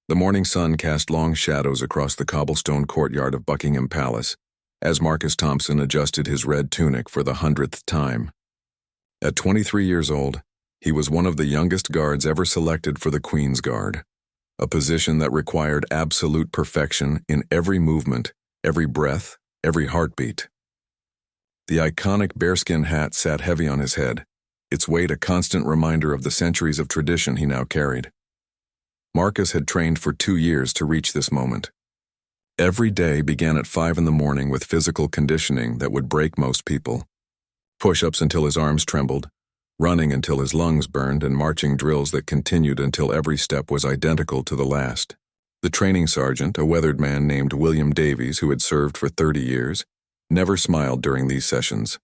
The morning sun cast long shadows across the cobblestone courtyard of Buckingham Palace, as Marcus Thompson adjusted his red tunic for the 100th time. At 23 years old, he was one of the youngest guards ever selected for the Queen's Guard, a position that required absolute perfection in every movement, every breath, every heartbeat. The iconic bearskin hat sat heavy on his head, its weight a constant reminder of the centuries of tradition he now carried. Marcus had trained for 2 years to reach this moment. Every day began at 5 in the morning with physical conditioning that would break most people. Push-ups until his arms trembled, running until his lungs burned, and marching drills that continued until every step was identical to the last. The training sergeant, a weathered man named William Davies who had served for 30 years, never smiled during these sessions.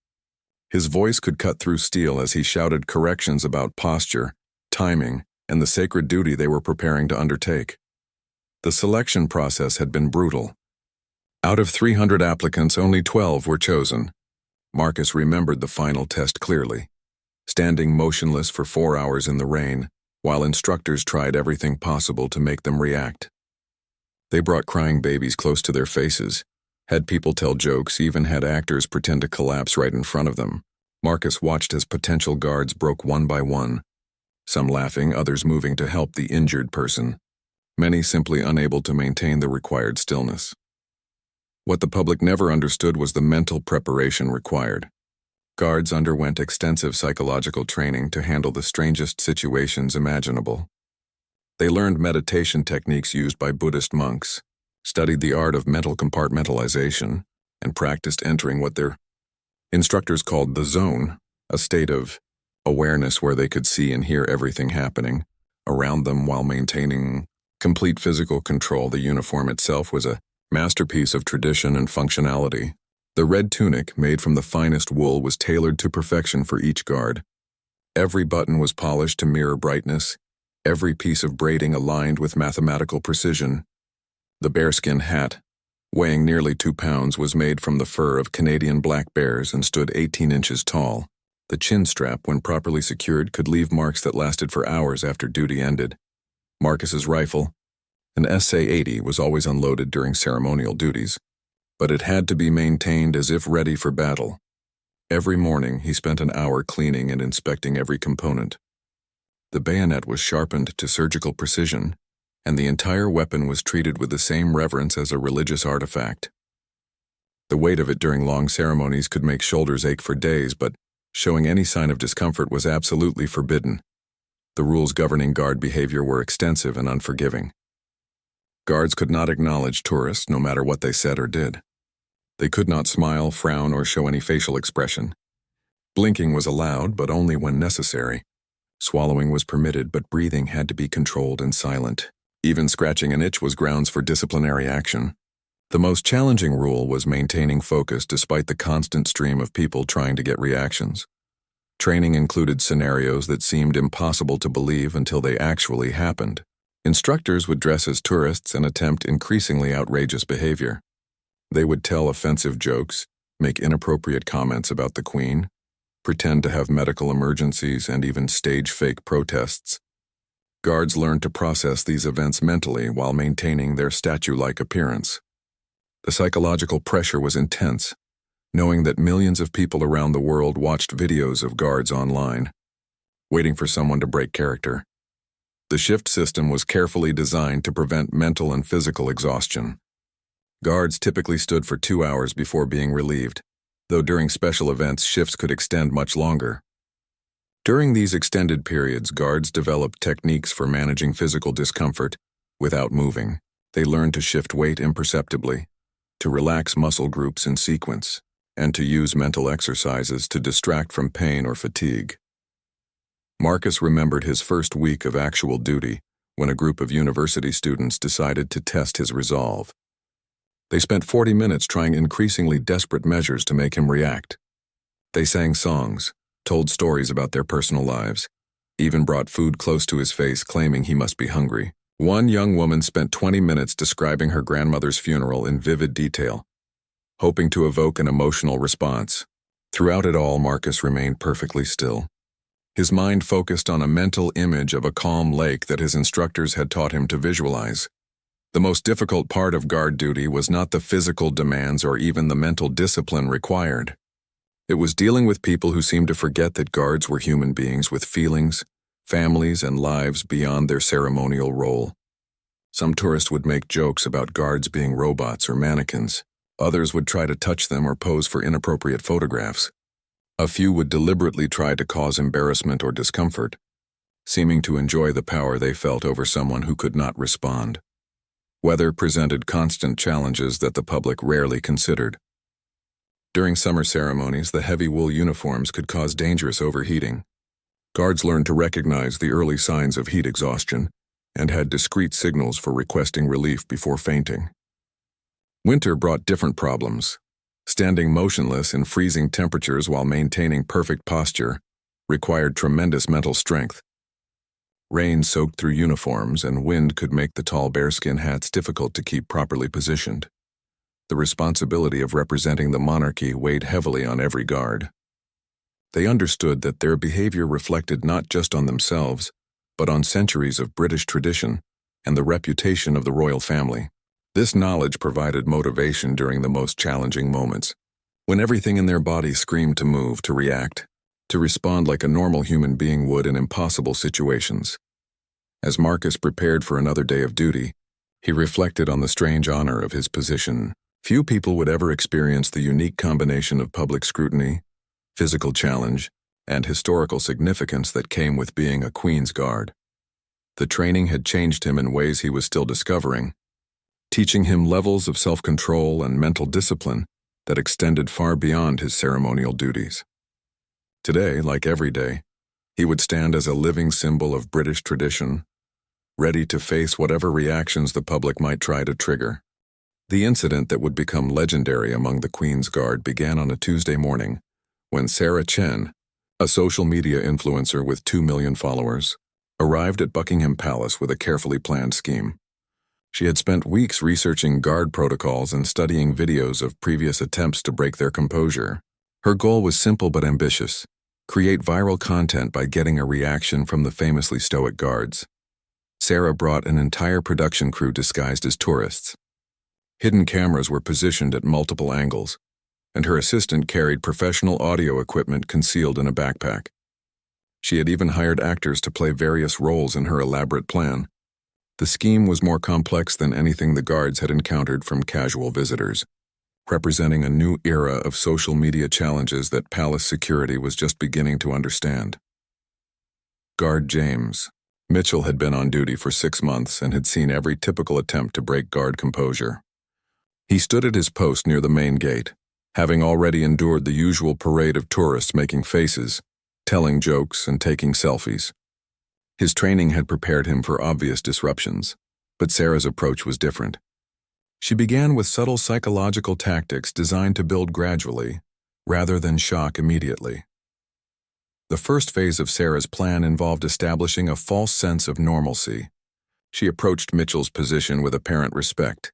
His voice could cut through steel as he shouted corrections about posture, timing, and the sacred duty they were preparing to undertake. The selection process had been brutal. Out of 300 applicants, only 12 were chosen. Marcus remembered the final test clearly, standing motionless for 4 hours in the rain, while instructors tried everything possible to make them react. They brought crying babies close to their faces, had people tell jokes, even had actors pretend to collapse right in front of them. Marcus watched as potential guards broke one by one, some laughing, others moving to help the injured person, many simply unable to maintain the required stillness. What the public never understood was the mental preparation required. Guards underwent extensive psychological training to handle the strangest situations imaginable. They learned meditation techniques used by Buddhist monks, studied the art of mental compartmentalization, and practiced entering what their instructors called the zone, a state of awareness where they could see and hear everything happening around them while maintaining complete physical control. The uniform itself was a masterpiece of tradition and functionality. The red tunic, made from the finest wool, was tailored to perfection for each guard. Every button was polished to mirror brightness, every piece of braiding aligned with mathematical precision. The bearskin hat, weighing nearly 2 pounds, was made from the fur of Canadian black bears and stood 18 inches tall. The chin strap, when properly secured, could leave marks that lasted for hours after duty ended. Marcus's rifle, an SA-80, was always unloaded during ceremonial duties, but it had to be maintained as if ready for battle. Every morning, he spent an hour cleaning and inspecting every component. The bayonet was sharpened to surgical precision, and the entire weapon was treated with the same reverence as a religious artifact. The weight of it during long ceremonies could make shoulders ache for days, but showing any sign of discomfort was absolutely forbidden. The rules governing guard behavior were extensive and unforgiving. Guards could not acknowledge tourists no matter what they said or did. They could not smile, frown, or show any facial expression. Blinking was allowed, but only when necessary. Swallowing was permitted, but breathing had to be controlled and silent. Even scratching an itch was grounds for disciplinary action. The most challenging rule was maintaining focus despite the constant stream of people trying to get reactions. Training included scenarios that seemed impossible to believe until they actually happened. Instructors would dress as tourists and attempt increasingly outrageous behavior. They would tell offensive jokes, make inappropriate comments about the Queen, pretend to have medical emergencies, and even stage fake protests. Guards learned to process these events mentally while maintaining their statue-like appearance. The psychological pressure was intense, knowing that millions of people around the world watched videos of guards online, waiting for someone to break character. The shift system was carefully designed to prevent mental and physical exhaustion. Guards typically stood for 2 hours before being relieved, though during special events shifts could extend much longer. During these extended periods, guards developed techniques for managing physical discomfort without moving. They learned to shift weight imperceptibly, to relax muscle groups in sequence, and to use mental exercises to distract from pain or fatigue. Marcus remembered his first week of actual duty when a group of university students decided to test his resolve. They spent 40 minutes trying increasingly desperate measures to make him react. They sang songs, told stories about their personal lives, even brought food close to his face claiming he must be hungry. One young woman spent 20 minutes describing her grandmother's funeral in vivid detail, hoping to evoke an emotional response. Throughout it all, Marcus remained perfectly still. His mind focused on a mental image of a calm lake that his instructors had taught him to visualize. The most difficult part of guard duty was not the physical demands or even the mental discipline required. It was dealing with people who seemed to forget that guards were human beings with feelings, families, and lives beyond their ceremonial role. Some tourists would make jokes about guards being robots or mannequins. Others would try to touch them or pose for inappropriate photographs. A few would deliberately try to cause embarrassment or discomfort, seeming to enjoy the power they felt over someone who could not respond. Weather presented constant challenges that the public rarely considered. During summer ceremonies, the heavy wool uniforms could cause dangerous overheating. Guards learned to recognize the early signs of heat exhaustion and had discreet signals for requesting relief before fainting. Winter brought different problems. Standing motionless in freezing temperatures while maintaining perfect posture required tremendous mental strength. Rain soaked through uniforms, and wind could make the tall bearskin hats difficult to keep properly positioned. The responsibility of representing the monarchy weighed heavily on every guard. They understood that their behavior reflected not just on themselves, but on centuries of British tradition and the reputation of the royal family. This knowledge provided motivation during the most challenging moments, when everything in their body screamed to move, to react, to respond like a normal human being would in impossible situations. As Marcus prepared for another day of duty, he reflected on the strange honor of his position. Few people would ever experience the unique combination of public scrutiny, physical challenge, and historical significance that came with being a Queen's Guard. The training had changed him in ways he was still discovering, teaching him levels of self-control and mental discipline that extended far beyond his ceremonial duties. Today, like every day, he would stand as a living symbol of British tradition, ready to face whatever reactions the public might try to trigger. The incident that would become legendary among the Queen's Guard began on a Tuesday morning, when Sarah Chen, a social media influencer with 2 million followers, arrived at Buckingham Palace with a carefully planned scheme. She had spent weeks researching guard protocols and studying videos of previous attempts to break their composure. Her goal was simple but ambitious: create viral content by getting a reaction from the famously stoic guards. Sarah brought an entire production crew disguised as tourists. Hidden cameras were positioned at multiple angles, and her assistant carried professional audio equipment concealed in a backpack. She had even hired actors to play various roles in her elaborate plan. The scheme was more complex than anything the guards had encountered from casual visitors, representing a new era of social media challenges that palace security was just beginning to understand. Guard James Mitchell had been on duty for 6 months and had seen every typical attempt to break guard composure. He stood at his post near the main gate, having already endured the usual parade of tourists making faces, telling jokes, and taking selfies. His training had prepared him for obvious disruptions, but Sarah's approach was different. She began with subtle psychological tactics designed to build gradually, rather than shock immediately. The first phase of Sarah's plan involved establishing a false sense of normalcy. She approached Mitchell's position with apparent respect,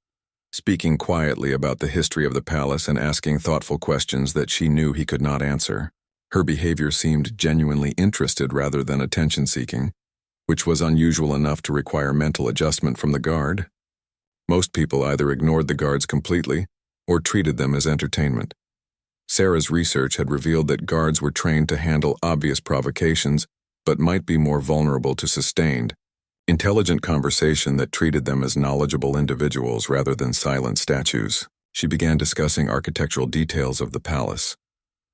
speaking quietly about the history of the palace and asking thoughtful questions that she knew he could not answer. Her behavior seemed genuinely interested rather than attention-seeking, which was unusual enough to require mental adjustment from the guard. Most people either ignored the guards completely or treated them as entertainment. Sarah's research had revealed that guards were trained to handle obvious provocations, but might be more vulnerable to sustained, intelligent conversation that treated them as knowledgeable individuals rather than silent statues. She began discussing architectural details of the palace,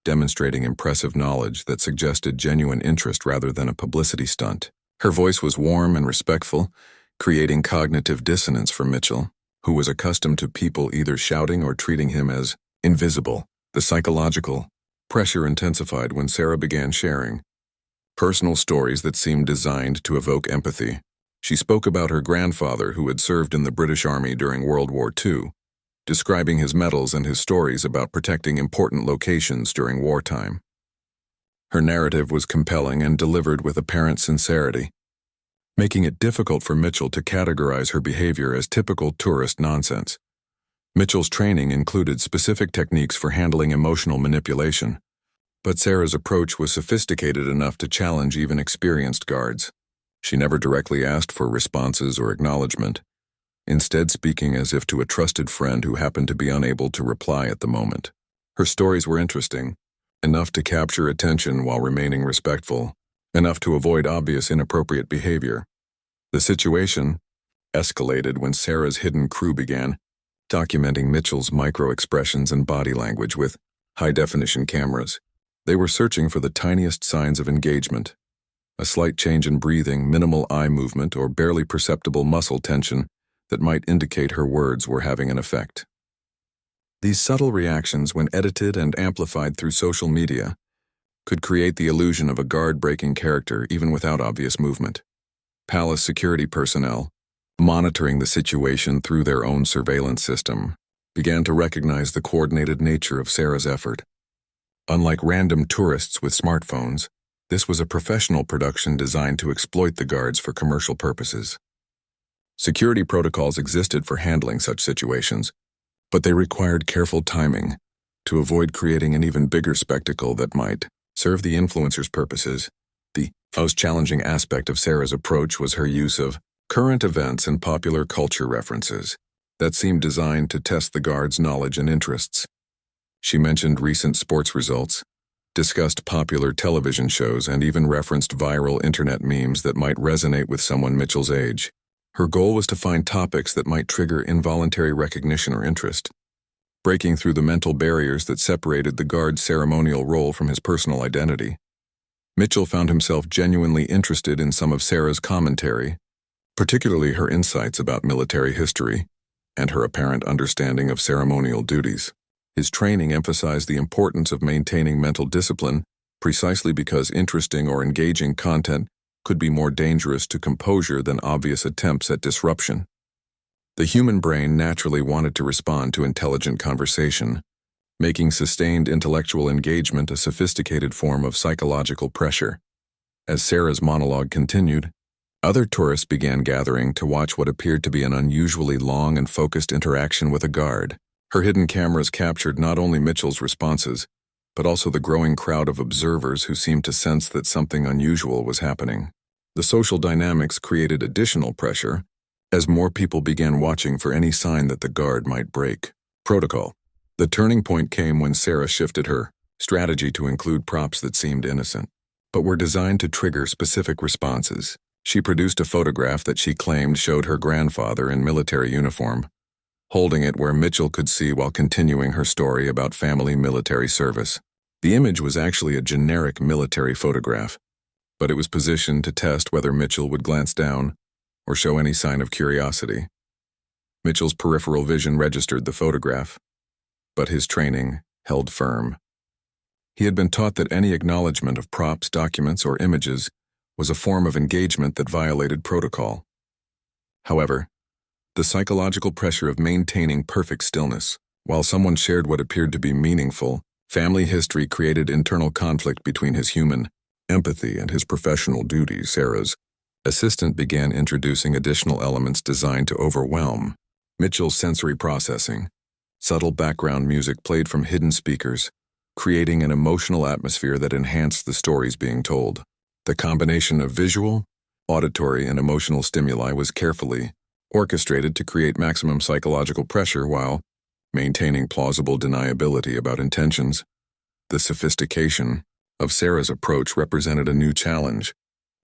demonstrating impressive knowledge that suggested genuine interest rather than a publicity stunt. Her voice was warm and respectful, creating cognitive dissonance for Mitchell, who was accustomed to people either shouting or treating him as invisible. The psychological pressure intensified when Sarah began sharing personal stories that seemed designed to evoke empathy. She spoke about her grandfather who had served in the British Army during World War II, describing his medals and his stories about protecting important locations during wartime. Her narrative was compelling and delivered with apparent sincerity, making it difficult for Mitchell to categorize her behavior as typical tourist nonsense. Mitchell's training included specific techniques for handling emotional manipulation, But Sarah's approach was sophisticated enough to challenge even experienced guards. She never directly asked for responses or acknowledgement, instead speaking as if to a trusted friend who happened to be unable to reply at the moment. Her stories were interesting, enough to capture attention while remaining respectful, enough to avoid obvious inappropriate behavior. The situation escalated when Sarah's hidden crew began documenting Mitchell's micro-expressions and body language with high-definition cameras. They were searching for the tiniest signs of engagement, a slight change in breathing, minimal eye movement, or barely perceptible muscle tension that might indicate her words were having an effect. These subtle reactions, when edited and amplified through social media, could create the illusion of a guard-breaking character even without obvious movement. Palace security personnel, monitoring the situation through their own surveillance system, began to recognize the coordinated nature of Sarah's effort. Unlike random tourists with smartphones, this was a professional production designed to exploit the guards for commercial purposes. Security protocols existed for handling such situations, but they required careful timing to avoid creating an even bigger spectacle that might serve the influencer's purposes. The most challenging aspect of Sarah's approach was her use of current events and popular culture references that seemed designed to test the guards' knowledge and interests. She mentioned recent sports results, discussed popular television shows, and even referenced viral internet memes that might resonate with someone Mitchell's age. Her goal was to find topics that might trigger involuntary recognition or interest, breaking through the mental barriers that separated the guard's ceremonial role from his personal identity. Mitchell found himself genuinely interested in some of Sarah's commentary, particularly her insights about military history and her apparent understanding of ceremonial duties. His training emphasized the importance of maintaining mental discipline precisely because interesting or engaging content could be more dangerous to composure than obvious attempts at disruption. The human brain naturally wanted to respond to intelligent conversation, making sustained intellectual engagement a sophisticated form of psychological pressure. As Sarah's monologue continued, other tourists began gathering to watch what appeared to be an unusually long and focused interaction with a guard. Her hidden cameras captured not only Mitchell's responses, but also the growing crowd of observers who seemed to sense that something unusual was happening. The social dynamics created additional pressure as more people began watching for any sign that the guard might break protocol. The turning point came when Sarah shifted her strategy to include props that seemed innocent, but were designed to trigger specific responses. She produced a photograph that she claimed showed her grandfather in military uniform, holding it where Mitchell could see while continuing her story about family military service. The image was actually a generic military photograph, but it was positioned to test whether Mitchell would glance down or show any sign of curiosity. Mitchell's peripheral vision registered the photograph, but his training held firm. He had been taught that any acknowledgement of props, documents, or images was a form of engagement that violated protocol. However, the psychological pressure of maintaining perfect stillness, while someone shared what appeared to be meaningful, family history created internal conflict between his human empathy and his professional duties. Sarah's assistant began introducing additional elements designed to overwhelm Mitchell's sensory processing. Subtle background music played from hidden speakers, creating an emotional atmosphere that enhanced the stories being told. The combination of visual, auditory, and emotional stimuli was carefully orchestrated to create maximum psychological pressure while maintaining plausible deniability about intentions. The sophistication of Sarah's approach represented a new challenge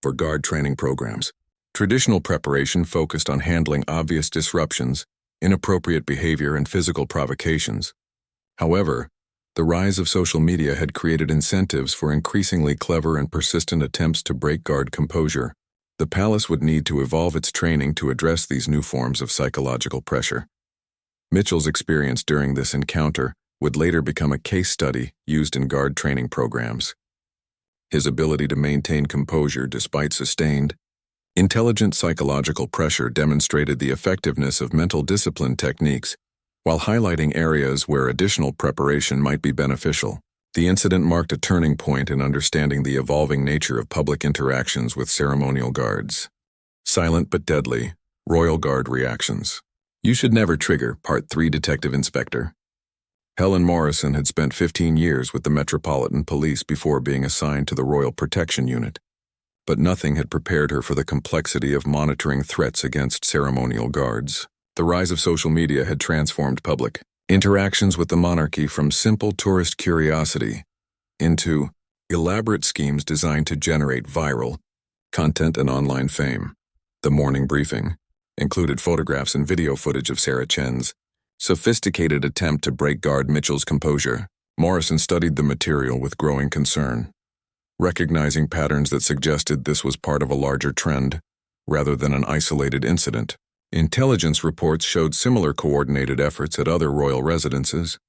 for guard training programs. Traditional preparation focused on handling obvious disruptions, inappropriate behavior, and physical provocations. However, the rise of social media had created incentives for increasingly clever and persistent attempts to break guard composure. The palace would need to evolve its training to address these new forms of psychological pressure. Mitchell's experience during this encounter would later become a case study used in guard training programs. His ability to maintain composure despite sustained, intelligent psychological pressure demonstrated the effectiveness of mental discipline techniques while highlighting areas where additional preparation might be beneficial. The incident marked a turning point in understanding the evolving nature of public interactions with ceremonial guards. Silent but deadly, Royal Guard reactions. You should never trigger, Part 3, Detective Inspector. Helen Morrison had spent 15 years with the Metropolitan Police before being assigned to the Royal Protection Unit, but nothing had prepared her for the complexity of monitoring threats against ceremonial guards. The rise of social media had transformed public interactions with the monarchy from simple tourist curiosity into elaborate schemes designed to generate viral content and online fame. The morning briefing included photographs and video footage of Sarah Chen's sophisticated attempt to break guard Mitchell's composure. Morrison studied the material with growing concern, recognizing patterns that suggested this was part of a larger trend rather than an isolated incident. Intelligence reports showed similar coordinated efforts at other royal residences,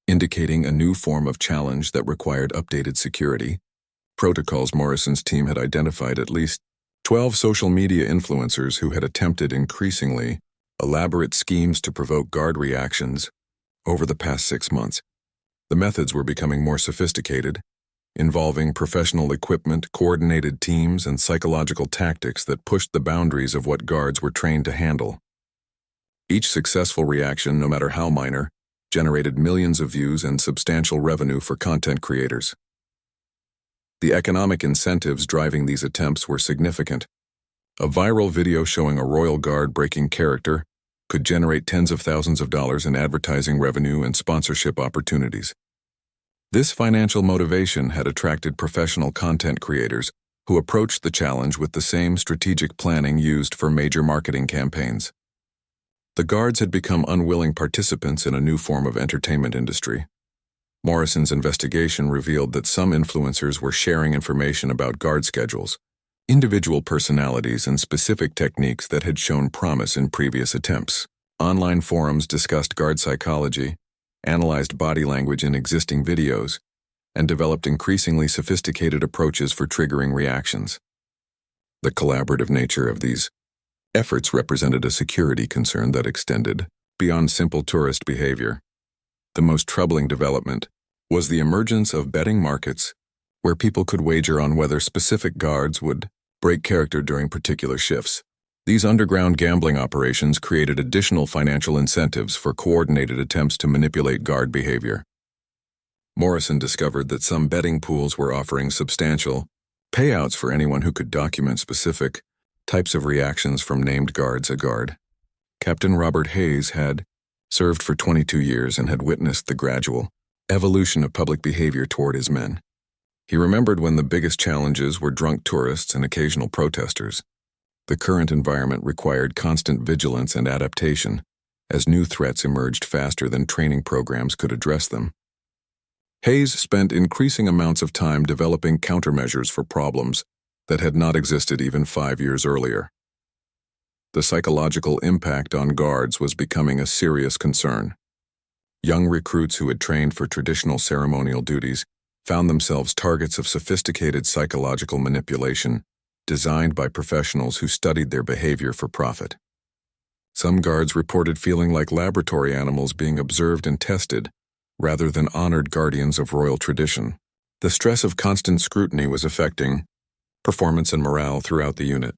indicating a new form of challenge that required updated security protocols. Morrison's team had identified at least 12 social media influencers who had attempted increasingly elaborate schemes to provoke guard reactions over the past 6 months. The methods were becoming more sophisticated, involving professional equipment, coordinated teams, and psychological tactics that pushed the boundaries of what guards were trained to handle. Each successful reaction, no matter how minor, generated millions of views and substantial revenue for content creators. The economic incentives driving these attempts were significant. A viral video showing a royal guard breaking character could generate tens of thousands of dollars in advertising revenue and sponsorship opportunities. This financial motivation had attracted professional content creators who approached the challenge with the same strategic planning used for major marketing campaigns. The guards had become unwilling participants in a new form of entertainment industry. Morrison's investigation revealed that some influencers were sharing information about guard schedules, individual personalities, and specific techniques that had shown promise in previous attempts. Online forums discussed guard psychology, analyzed body language in existing videos, and developed increasingly sophisticated approaches for triggering reactions. The collaborative nature of these efforts represented a security concern that extended beyond simple tourist behavior. The most troubling development was the emergence of betting markets, where people could wager on whether specific guards would break character during particular shifts. These underground gambling operations created additional financial incentives for coordinated attempts to manipulate guard behavior. Morrison discovered that some betting pools were offering substantial payouts for anyone who could document specific types of reactions from named guards. A guard, Captain Robert Hayes, had served for 22 years and had witnessed the gradual evolution of public behavior toward his men. He remembered when the biggest challenges were drunk tourists and occasional protesters. The current environment required constant vigilance and adaptation, as new threats emerged faster than training programs could address them. Hayes spent increasing amounts of time developing countermeasures for problems that had not existed even 5 years earlier. The psychological impact on guards was becoming a serious concern. Young recruits who had trained for traditional ceremonial duties found themselves targets of sophisticated psychological manipulation designed by professionals who studied their behavior for profit. Some guards reported feeling like laboratory animals being observed and tested, rather than honored guardians of royal tradition. The stress of constant scrutiny was affecting performance and morale throughout the unit.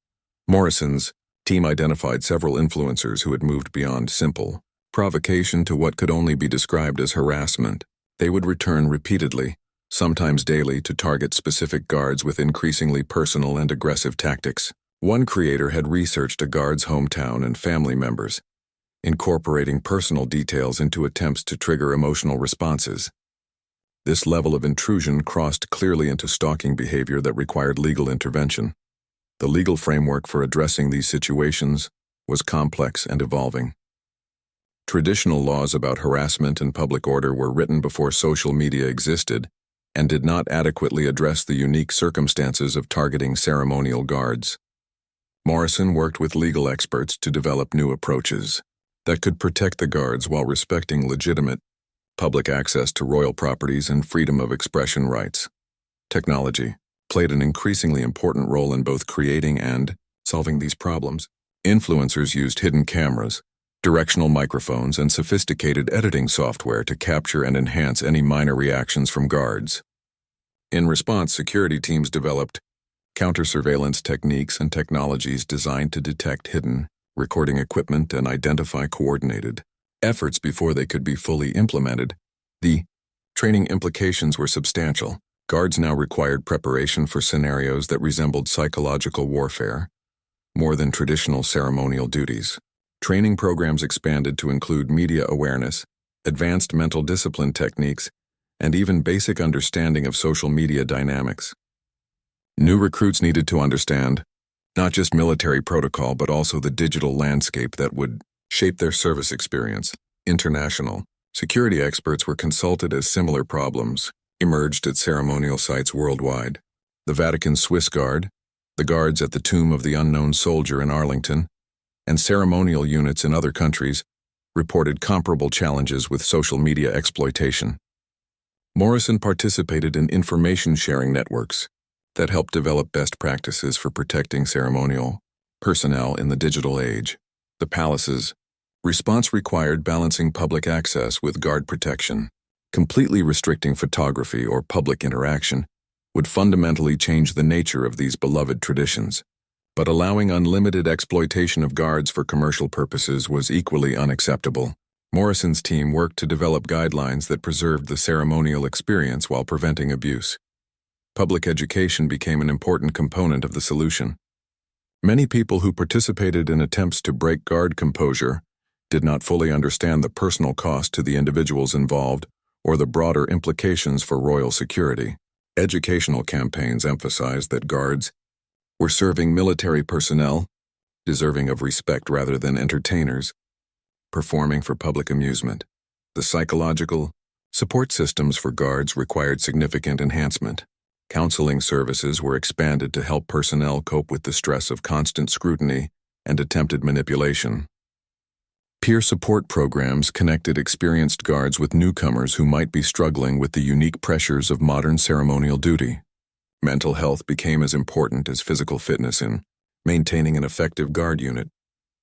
Morrison's team identified several influencers who had moved beyond simple provocation to what could only be described as harassment. They would return repeatedly, sometimes daily, to target specific guards with increasingly personal and aggressive tactics. One creator had researched a guard's hometown and family members, incorporating personal details into attempts to trigger emotional responses. This level of intrusion crossed clearly into stalking behavior that required legal intervention. The legal framework for addressing these situations was complex and evolving. Traditional laws about harassment and public order were written before social media existed and did not adequately address the unique circumstances of targeting ceremonial guards. Morrison worked with legal experts to develop new approaches that could protect the guards while respecting legitimate public access to royal properties and freedom of expression rights. Technology played an increasingly important role in both creating and solving these problems. Influencers used hidden cameras, directional microphones, and sophisticated editing software to capture and enhance any minor reactions from guards. In response, security teams developed counter-surveillance techniques and technologies designed to detect hidden recording equipment and identify coordinated efforts before they could be fully implemented. The training implications were substantial. Guards now required preparation for scenarios that resembled psychological warfare, more than traditional ceremonial duties. Training programs expanded to include media awareness, advanced mental discipline techniques, and even basic understanding of social media dynamics. New recruits needed to understand not just military protocol but also the digital landscape that would shape their service experience. International security experts were consulted as similar problems emerged at ceremonial sites worldwide. The Vatican's Swiss Guard, the guards at the Tomb of the Unknown Soldier in Arlington, and ceremonial units in other countries reported comparable challenges with social media exploitation. Morrison participated in information-sharing networks that helped develop best practices for protecting ceremonial personnel in the digital age. The palace's response required balancing public access with guard protection. Completely restricting photography or public interaction would fundamentally change the nature of these beloved traditions, but allowing unlimited exploitation of guards for commercial purposes was equally unacceptable. Morrison's team worked to develop guidelines that preserved the ceremonial experience while preventing abuse. Public education became an important component of the solution. Many people who participated in attempts to break guard composure did not fully understand the personal cost to the individuals involved or the broader implications for royal security. Educational campaigns emphasized that guards were serving military personnel, deserving of respect rather than entertainers, performing for public amusement. The psychological support systems for guards required significant enhancement. Counseling services were expanded to help personnel cope with the stress of constant scrutiny and attempted manipulation. Peer support programs connected experienced guards with newcomers who might be struggling with the unique pressures of modern ceremonial duty. Mental health became as important as physical fitness in maintaining an effective guard unit.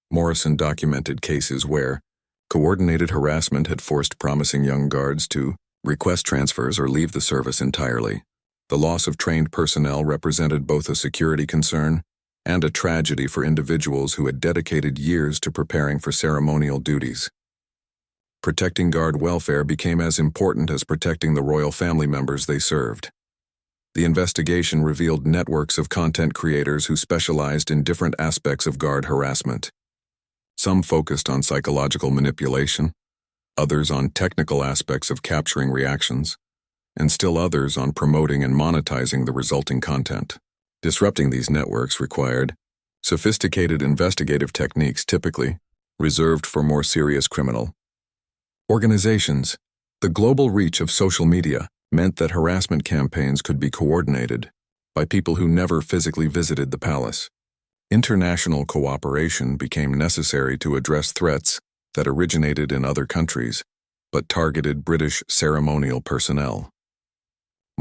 Morrison documented cases where coordinated harassment had forced promising young guards to request transfers or leave the service entirely. The loss of trained personnel represented both a security concern and a tragedy for individuals who had dedicated years to preparing for ceremonial duties. Protecting guard welfare became as important as protecting the royal family members they served. The investigation revealed networks of content creators who specialized in different aspects of guard harassment. Some focused on psychological manipulation, others on technical aspects of capturing reactions, and still others on promoting and monetizing the resulting content. Disrupting these networks required sophisticated investigative techniques typically reserved for more serious criminal organizations. The global reach of social media meant that harassment campaigns could be coordinated by people who never physically visited the palace. International cooperation became necessary to address threats that originated in other countries but targeted British ceremonial personnel.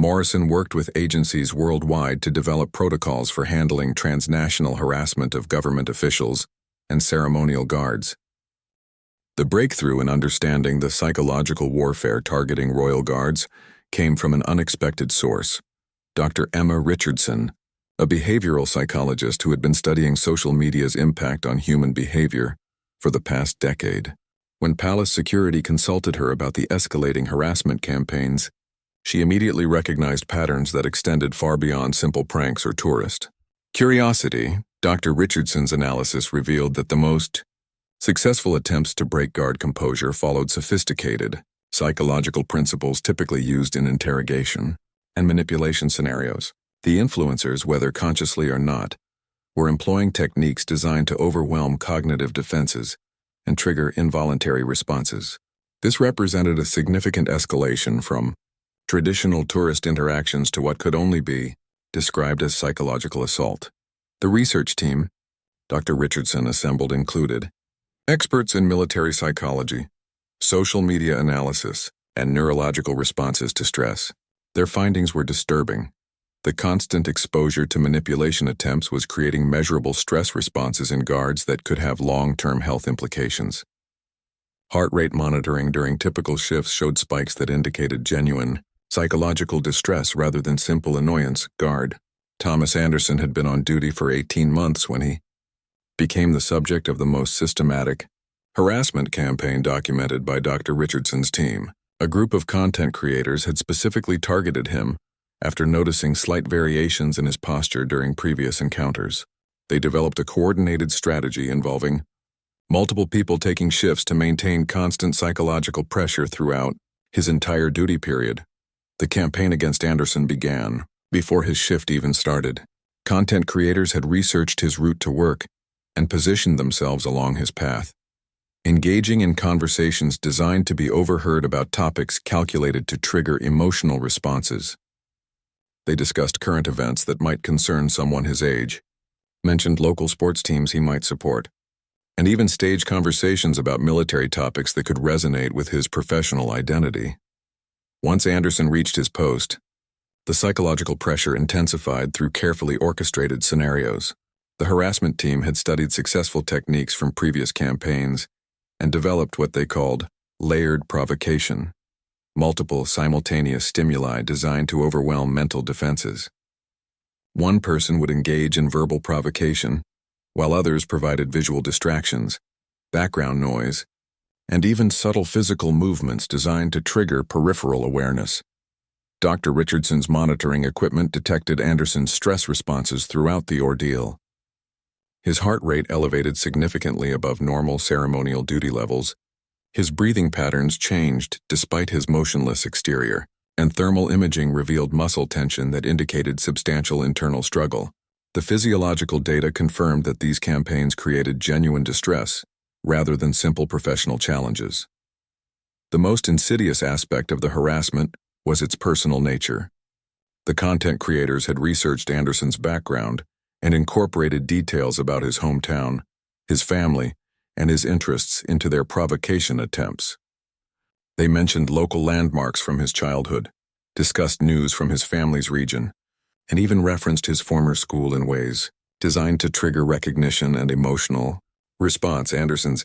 Morrison worked with agencies worldwide to develop protocols for handling transnational harassment of government officials and ceremonial guards. The breakthrough in understanding the psychological warfare targeting royal guards came from an unexpected source, Dr. Emma Richardson, a behavioral psychologist who had been studying social media's impact on human behavior for the past decade. When palace security consulted her about the escalating harassment campaigns, she immediately recognized patterns that extended far beyond simple pranks or tourist curiosity. Dr. Richardson's analysis revealed that the most successful attempts to break guard composure followed sophisticated psychological principles typically used in interrogation and manipulation scenarios. The influencers, whether consciously or not, were employing techniques designed to overwhelm cognitive defenses and trigger involuntary responses. This represented a significant escalation from traditional tourist interactions to what could only be described as psychological assault. The research team Dr. Richardson assembled included experts in military psychology, social media analysis, and neurological responses to stress. Their findings were disturbing. The constant exposure to manipulation attempts was creating measurable stress responses in guards that could have long-term health implications. Heart rate monitoring during typical shifts showed spikes that indicated genuine psychological distress rather than simple annoyance. Guard Thomas Anderson had been on duty for 18 months when he became the subject of the most systematic harassment campaign documented by Dr. Richardson's team. A group of content creators had specifically targeted him after noticing slight variations in his posture during previous encounters. They developed a coordinated strategy involving multiple people taking shifts to maintain constant psychological pressure throughout his entire duty period. The campaign against Anderson began before his shift even started. Content creators had researched his route to work and positioned themselves along his path, engaging in conversations designed to be overheard about topics calculated to trigger emotional responses. They discussed current events that might concern someone his age, mentioned local sports teams he might support, and even staged conversations about military topics that could resonate with his professional identity. Once Anderson reached his post, the psychological pressure intensified through carefully orchestrated scenarios. The harassment team had studied successful techniques from previous campaigns and developed what they called layered provocation, multiple simultaneous stimuli designed to overwhelm mental defenses. One person would engage in verbal provocation, while others provided visual distractions, background noise, and even subtle physical movements designed to trigger peripheral awareness. Dr. Richardson's monitoring equipment detected Anderson's stress responses throughout the ordeal. His heart rate elevated significantly above normal ceremonial duty levels. His breathing patterns changed despite his motionless exterior, and thermal imaging revealed muscle tension that indicated substantial internal struggle. The physiological data confirmed that these campaigns created genuine distress rather than simple professional challenges. The most insidious aspect of the harassment was its personal nature. The content creators had researched Anderson's background and incorporated details about his hometown, his family, and his interests into their provocation attempts. They mentioned local landmarks from his childhood, discussed news from his family's region, and even referenced his former school in ways designed to trigger recognition and emotional response. Anderson's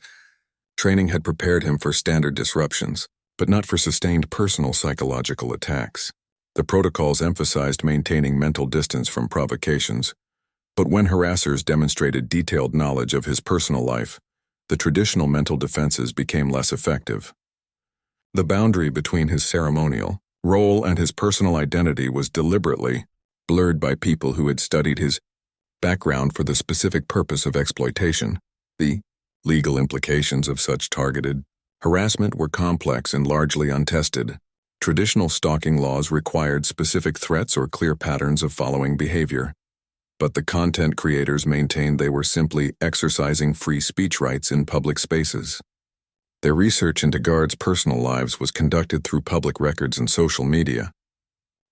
training had prepared him for standard disruptions, but not for sustained personal psychological attacks. The protocols emphasized maintaining mental distance from provocations, but when harassers demonstrated detailed knowledge of his personal life, the traditional mental defenses became less effective. The boundary between his ceremonial role and his personal identity was deliberately blurred by people who had studied his background for the specific purpose of exploitation. The legal implications of such targeted harassment were complex and largely untested. Traditional stalking laws required specific threats or clear patterns of following behavior, but the content creators maintained they were simply exercising free speech rights in public spaces. Their research into guards' personal lives was conducted through public records and social media,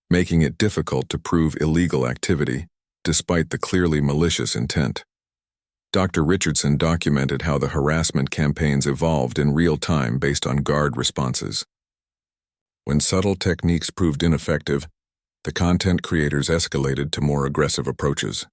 making it difficult to prove illegal activity despite the clearly malicious intent. Dr. Richardson documented how the harassment campaigns evolved in real time based on guard responses. When subtle techniques proved ineffective, the content creators escalated to more aggressive approaches.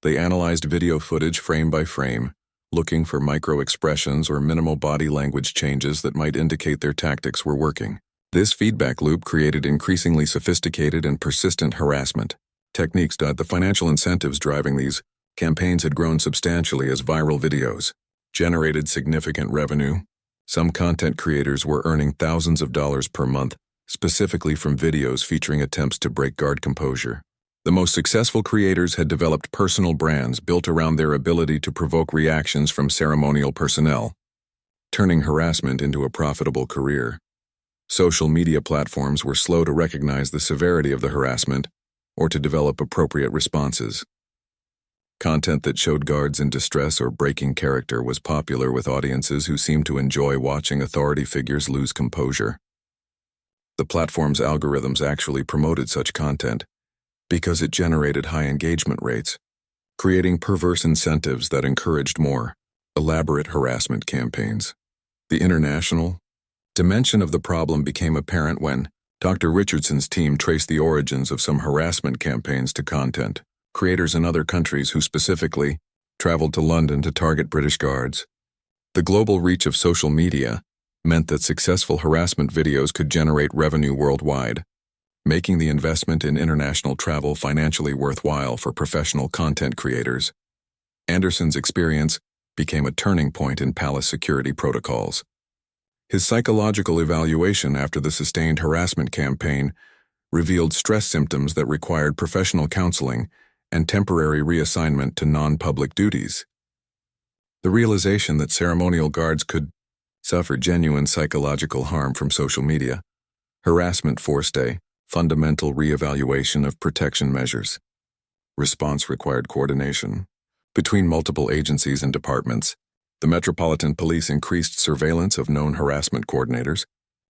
They analyzed video footage frame by frame, looking for micro-expressions or minimal body language changes that might indicate their tactics were working. This feedback loop created increasingly sophisticated and persistent harassment techniques. The financial incentives driving these campaigns had grown substantially as viral videos generated significant revenue. Some content creators were earning thousands of dollars per month, specifically from videos featuring attempts to break guard composure. The most successful creators had developed personal brands built around their ability to provoke reactions from ceremonial personnel, turning harassment into a profitable career. Social media platforms were slow to recognize the severity of the harassment or to develop appropriate responses. Content that showed guards in distress or breaking character was popular with audiences who seemed to enjoy watching authority figures lose composure. The platform's algorithms actually promoted such content because it generated high engagement rates, creating perverse incentives that encouraged more elaborate harassment campaigns. The international dimension of the problem became apparent when Dr. Richardson's team traced the origins of some harassment campaigns to content creators in other countries who specifically traveled to London to target British guards. The global reach of social media meant that successful harassment videos could generate revenue worldwide, making the investment in international travel financially worthwhile for professional content creators. Anderson's experience became a turning point in palace security protocols. His psychological evaluation after the sustained harassment campaign revealed stress symptoms that required professional counseling and temporary reassignment to non-public duties. The realization that ceremonial guards could suffer genuine psychological harm from social media harassment forced a fundamental reevaluation of protection measures. Response required coordination between multiple agencies and departments. The Metropolitan Police increased surveillance of known harassment coordinators.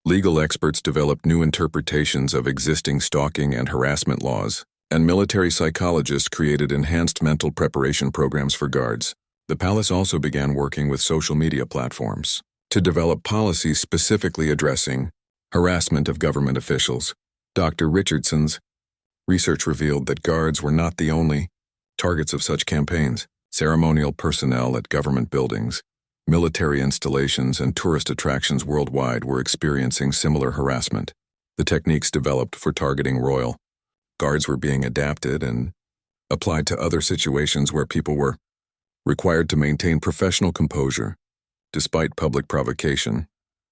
Legal experts developed new interpretations of existing stalking and harassment laws, and military psychologists created enhanced mental preparation programs for guards. The palace also began working with social media platforms to develop policies specifically addressing harassment of government officials. Dr. Richardson's research revealed that guards were not the only targets of such campaigns. Ceremonial personnel at government buildings, military installations, and tourist attractions worldwide were experiencing similar harassment. The techniques developed for targeting royal guards were being adapted and applied to other situations where people were required to maintain professional composure. Despite public provocation,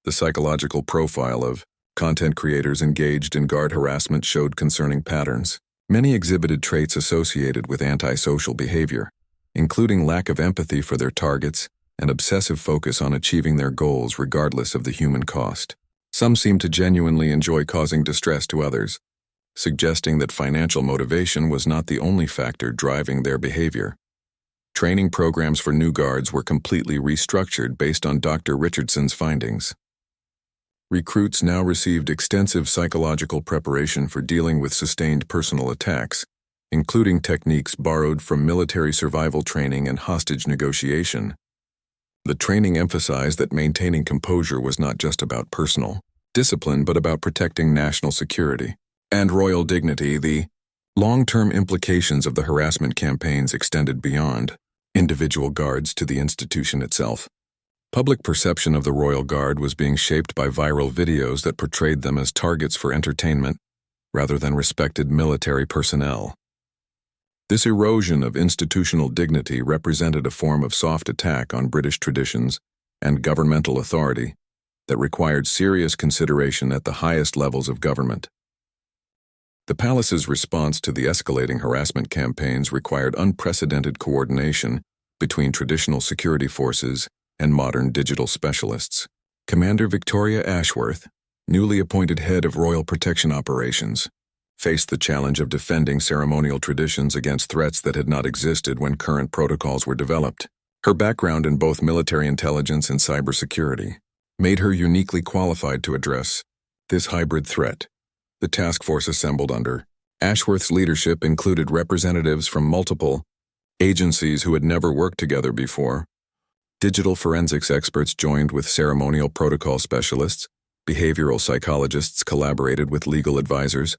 the psychological profile of content creators engaged in guard harassment showed concerning patterns. Many exhibited traits associated with antisocial behavior, including lack of empathy for their targets and obsessive focus on achieving their goals regardless of the human cost. Some seemed to genuinely enjoy causing distress to others, suggesting that financial motivation was not the only factor driving their behavior. Training programs for new guards were completely restructured based on Dr. Richardson's findings. Recruits now received extensive psychological preparation for dealing with sustained personal attacks, including techniques borrowed from military survival training and hostage negotiation. The training emphasized that maintaining composure was not just about personal discipline but about protecting national security and royal dignity. The long-term implications of the harassment campaigns extended beyond individual guards to the institution itself. Public perception of the Royal Guard was being shaped by viral videos that portrayed them as targets for entertainment rather than respected military personnel. This erosion of institutional dignity represented a form of soft attack on British traditions and governmental authority that required serious consideration at the highest levels of government. The palace's response to the escalating harassment campaigns required unprecedented coordination between traditional security forces and modern digital specialists. Commander Victoria Ashworth, newly appointed head of Royal Protection Operations, faced the challenge of defending ceremonial traditions against threats that had not existed when current protocols were developed. Her background in both military intelligence and cybersecurity made her uniquely qualified to address this hybrid threat. The task force assembled under Ashworth's leadership included representatives from multiple agencies who had never worked together before. Digital forensics experts joined with ceremonial protocol specialists, behavioral psychologists collaborated with legal advisors,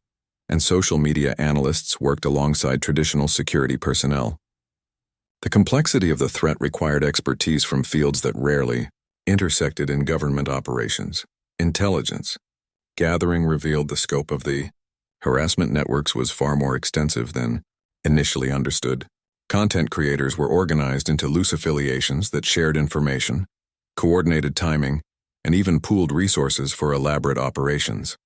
and social media analysts worked alongside traditional security personnel. The complexity of the threat required expertise from fields that rarely intersected in government operations. Intelligence gathering revealed the scope of the harassment networks was far more extensive than initially understood. Content creators were organized into loose affiliations that shared information, coordinated timing, and even pooled resources for elaborate operations.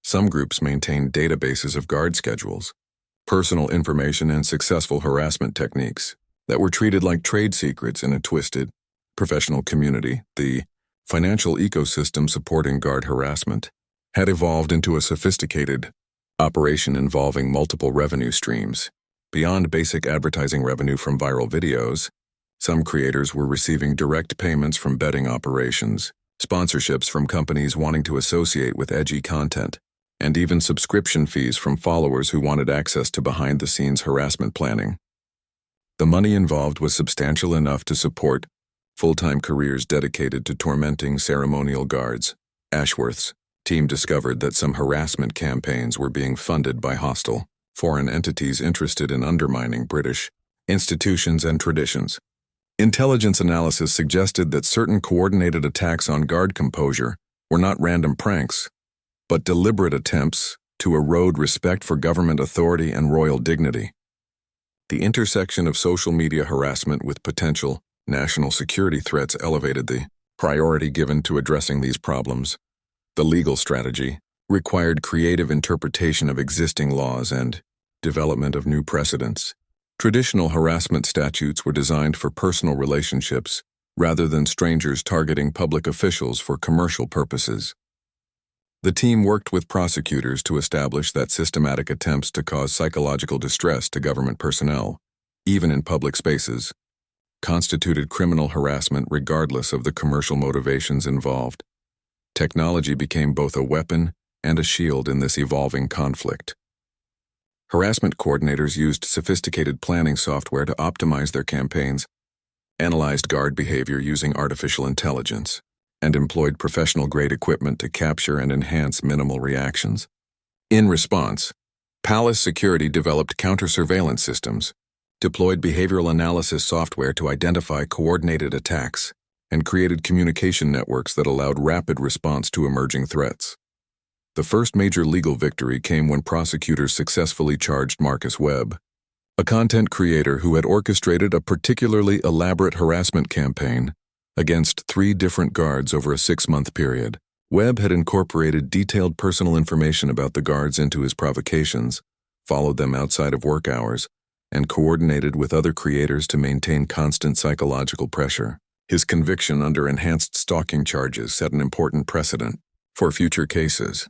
Some groups maintained databases of guard schedules, personal information, and successful harassment techniques that were treated like trade secrets in a twisted, professional community. The financial ecosystem supporting guard harassment had evolved into a sophisticated operation involving multiple revenue streams. Beyond basic advertising revenue from viral videos, some creators were receiving direct payments from betting operations, sponsorships from companies wanting to associate with edgy content, and even subscription fees from followers who wanted access to behind-the-scenes harassment planning. The money involved was substantial enough to support full-time careers dedicated to tormenting ceremonial guards. Ashworth's team discovered that some harassment campaigns were being funded by hostile foreign entities interested in undermining British institutions and traditions. Intelligence analysis suggested that certain coordinated attacks on guard composure were not random pranks, but deliberate attempts to erode respect for government authority and royal dignity. The intersection of social media harassment with potential national security threats elevated the priority given to addressing these problems. The legal strategy required creative interpretation of existing laws and development of new precedents. Traditional harassment statutes were designed for personal relationships rather than strangers targeting public officials for commercial purposes. The team worked with prosecutors to establish that systematic attempts to cause psychological distress to government personnel, even in public spaces, constituted criminal harassment regardless of the commercial motivations involved. Technology became both a weapon and a shield in this evolving conflict. Harassment coordinators used sophisticated planning software to optimize their campaigns, analyzed guard behavior using artificial intelligence, and employed professional-grade equipment to capture and enhance minimal reactions. In response, Palace Security developed counter-surveillance systems, deployed behavioral analysis software to identify coordinated attacks, and created communication networks that allowed rapid response to emerging threats. The first major legal victory came when prosecutors successfully charged Marcus Webb, a content creator who had orchestrated a particularly elaborate harassment campaign against 3 different guards over a 6-month period. Webb had incorporated detailed personal information about the guards into his provocations, followed them outside of work hours, and coordinated with other creators to maintain constant psychological pressure. His conviction under enhanced stalking charges set an important precedent for future cases.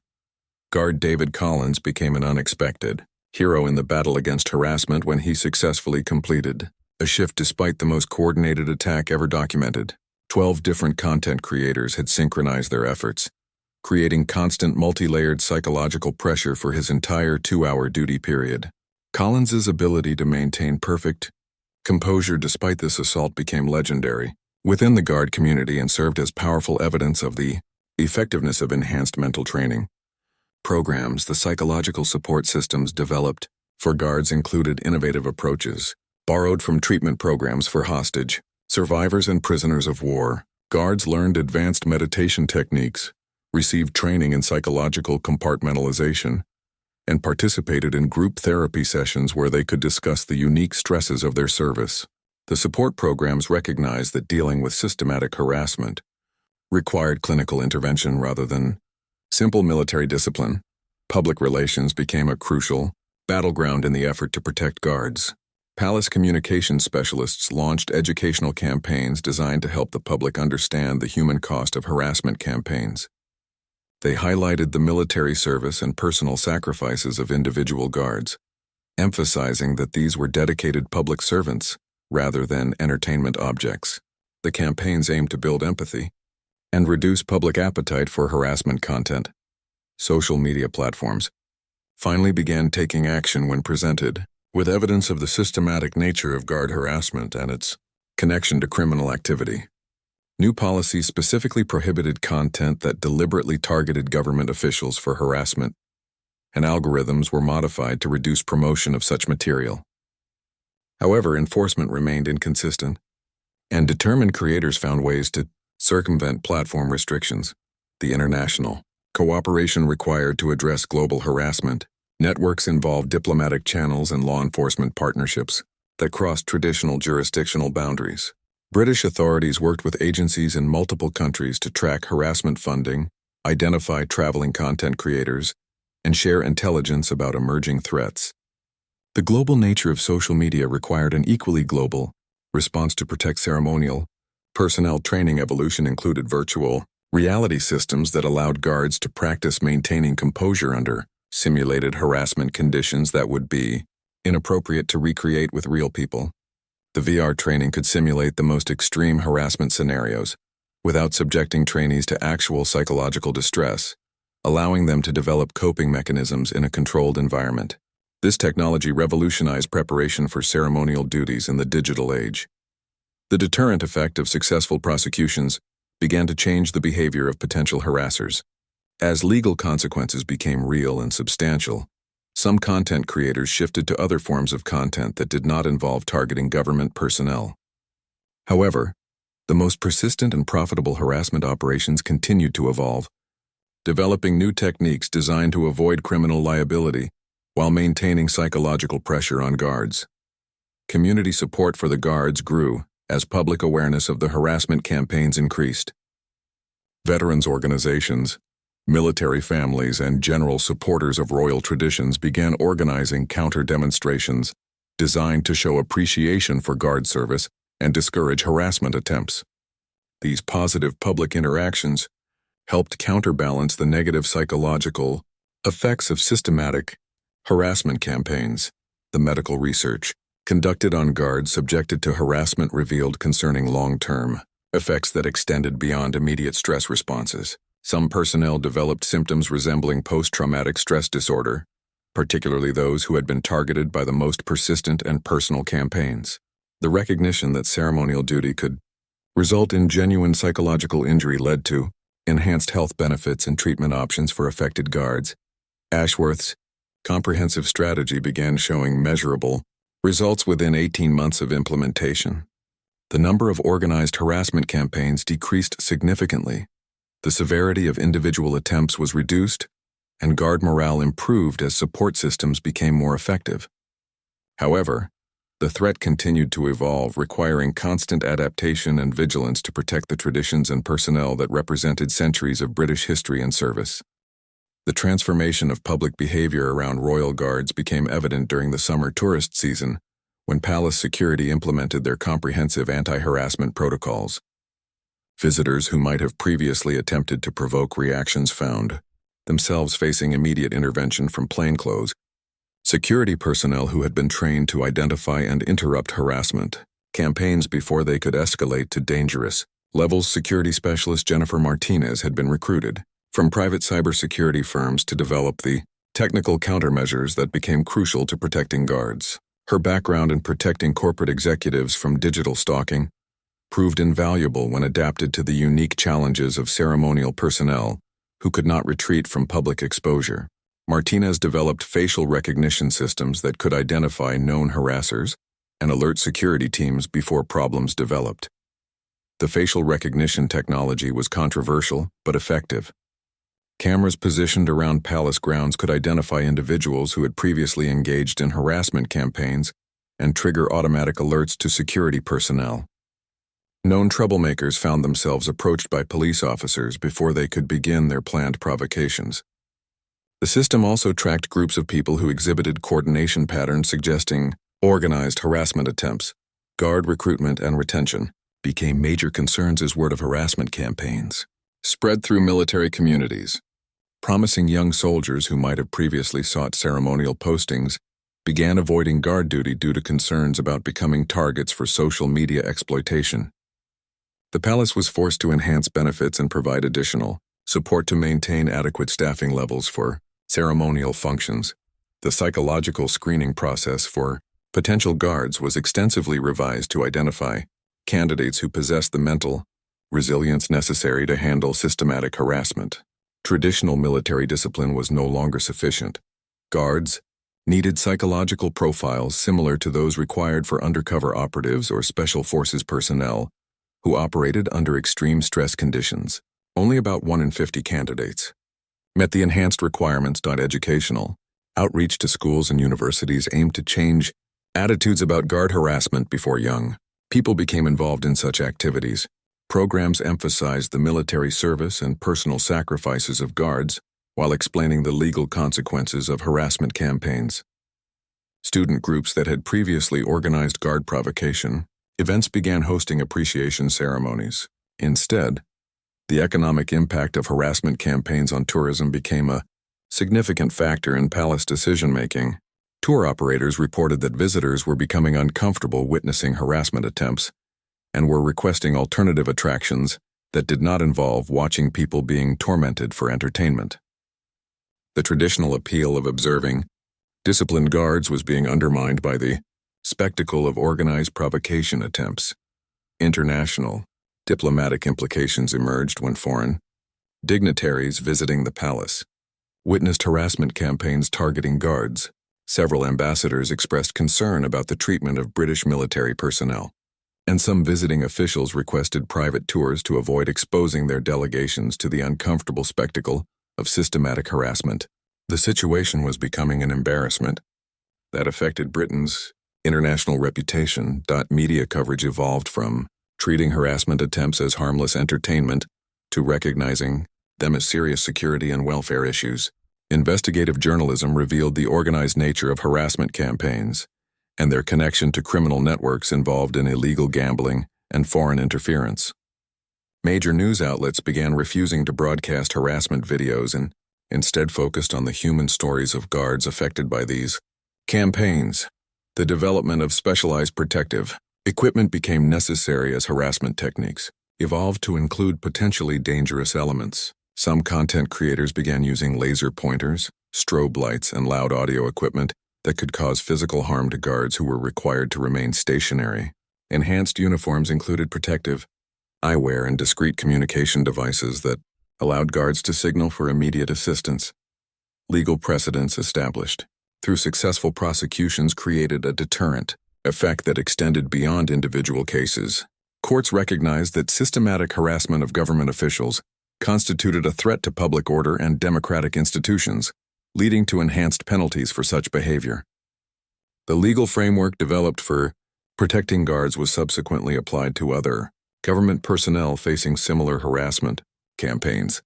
Guard David Collins became an unexpected hero in the battle against harassment when he successfully completed a shift despite the most coordinated attack ever documented. 12 different content creators had synchronized their efforts, creating constant multi-layered psychological pressure for his entire 2-hour duty period. Collins's ability to maintain perfect composure despite this assault became legendary within the guard community and served as powerful evidence of the effectiveness of enhanced mental training programs. The psychological support systems developed for guards included innovative approaches, borrowed from treatment programs for hostage survivors and prisoners of war. Guards learned advanced meditation techniques, received training in psychological compartmentalization, and participated in group therapy sessions where they could discuss the unique stresses of their service. The support programs recognized that dealing with systematic harassment required clinical intervention rather than simple military discipline. Public relations became a crucial battleground in the effort to protect guards. Palace communications specialists launched educational campaigns designed to help the public understand the human cost of harassment campaigns. They highlighted the military service and personal sacrifices of individual guards, emphasizing that these were dedicated public servants rather than entertainment objects. The campaigns aimed to build empathy and reduce public appetite for harassment content. Social media platforms finally began taking action when presented with evidence of the systematic nature of guard harassment and its connection to criminal activity. New policies specifically prohibited content that deliberately targeted government officials for harassment, and algorithms were modified to reduce promotion of such material. However, enforcement remained inconsistent, and determined creators found ways to circumvent platform restrictions. The international cooperation required to address global harassment networks involved diplomatic channels and law enforcement partnerships that crossed traditional jurisdictional boundaries. British authorities worked with agencies in multiple countries to track harassment funding, identify traveling content creators, and share intelligence about emerging threats. The global nature of social media required an equally global response to protect ceremonial personnel. Training evolution included virtual reality systems that allowed guards to practice maintaining composure under simulated harassment conditions that would be inappropriate to recreate with real people. The VR training could simulate the most extreme harassment scenarios without subjecting trainees to actual psychological distress, allowing them to develop coping mechanisms in a controlled environment. This technology revolutionized preparation for ceremonial duties in the digital age. The deterrent effect of successful prosecutions began to change the behavior of potential harassers. As legal consequences became real and substantial, some content creators shifted to other forms of content that did not involve targeting government personnel. However, the most persistent and profitable harassment operations continued to evolve, developing new techniques designed to avoid criminal liability while maintaining psychological pressure on guards. Community support for the guards grew as public awareness of the harassment campaigns increased. Veterans organizations, military families, and general supporters of royal traditions began organizing counter-demonstrations designed to show appreciation for guard service and discourage harassment attempts. These positive public interactions helped counterbalance the negative psychological effects of systematic harassment campaigns. The medical research conducted on guards subjected to harassment revealed concerning long-term effects that extended beyond immediate stress responses. Some personnel developed symptoms resembling post-traumatic stress disorder, particularly those who had been targeted by the most persistent and personal campaigns. The recognition that ceremonial duty could result in genuine psychological injury led to enhanced health benefits and treatment options for affected guards. Ashworth's comprehensive strategy began showing measurable results within 18 months of implementation. The number of organized harassment campaigns decreased significantly. The severity of individual attempts was reduced, and guard morale improved as support systems became more effective. However, the threat continued to evolve, requiring constant adaptation and vigilance to protect the traditions and personnel that represented centuries of British history and service. The transformation of public behavior around royal guards became evident during the summer tourist season, when palace security implemented their comprehensive anti-harassment protocols. Visitors who might have previously attempted to provoke reactions found themselves facing immediate intervention from plainclothes security personnel who had been trained to identify and interrupt harassment campaigns before they could escalate to dangerous levels. Security specialist Jennifer Martinez had been recruited from private cybersecurity firms to develop the technical countermeasures that became crucial to protecting guards. Her background in protecting corporate executives from digital stalking proved invaluable when adapted to the unique challenges of ceremonial personnel who could not retreat from public exposure. Martinez developed facial recognition systems that could identify known harassers and alert security teams before problems developed. The facial recognition technology was controversial but effective. Cameras positioned around palace grounds could identify individuals who had previously engaged in harassment campaigns and trigger automatic alerts to security personnel. Known troublemakers found themselves approached by police officers before they could begin their planned provocations. The system also tracked groups of people who exhibited coordination patterns suggesting organized harassment attempts. Guard recruitment and retention became major concerns as word of harassment campaigns spread through military communities. Promising young soldiers who might have previously sought ceremonial postings began avoiding guard duty due to concerns about becoming targets for social media exploitation. The palace was forced to enhance benefits and provide additional support to maintain adequate staffing levels for ceremonial functions. The psychological screening process for potential guards was extensively revised to identify candidates who possessed the mental resilience necessary to handle systematic harassment. Traditional military discipline was no longer sufficient. Guards needed psychological profiles similar to those required for undercover operatives or special forces personnel who operated under extreme stress conditions. Only about 1 in 50 candidates met the enhanced requirements. Educational outreach to schools and universities aimed to change attitudes about guard harassment before young people became involved in such activities. Programs emphasized the military service and personal sacrifices of guards while explaining the legal consequences of harassment campaigns. Student groups that had previously organized guard provocation events began hosting appreciation ceremonies. Instead, the economic impact of harassment campaigns on tourism became a significant factor in palace decision-making. Tour operators reported that visitors were becoming uncomfortable witnessing harassment attempts and were requesting alternative attractions that did not involve watching people being tormented for entertainment. The traditional appeal of observing disciplined guards was being undermined by the spectacle of organized provocation attempts. International diplomatic implications emerged when foreign dignitaries visiting the palace witnessed harassment campaigns targeting guards. Several ambassadors expressed concern about the treatment of British military personnel, and some visiting officials requested private tours to avoid exposing their delegations to the uncomfortable spectacle of systematic harassment. The situation was becoming an embarrassment that affected Britain's international reputation. Media coverage evolved from treating harassment attempts as harmless entertainment to recognizing them as serious security and welfare issues. Investigative journalism revealed the organized nature of harassment campaigns and their connection to criminal networks involved in illegal gambling and foreign interference. Major news outlets began refusing to broadcast harassment videos and instead focused on the human stories of guards affected by these campaigns. The development of specialized protective equipment became necessary as harassment techniques evolved to include potentially dangerous elements. Some content creators began using laser pointers, strobe lights, and loud audio equipment that could cause physical harm to guards who were required to remain stationary. Enhanced uniforms included protective eyewear and discrete communication devices that allowed guards to signal for immediate assistance. Legal precedents established through successful prosecutions created a deterrent effect that extended beyond individual cases. Courts recognized that systematic harassment of government officials constituted a threat to public order and democratic institutions, leading to enhanced penalties for such behavior. The legal framework developed for protecting guards was subsequently applied to other government personnel facing similar harassment campaigns.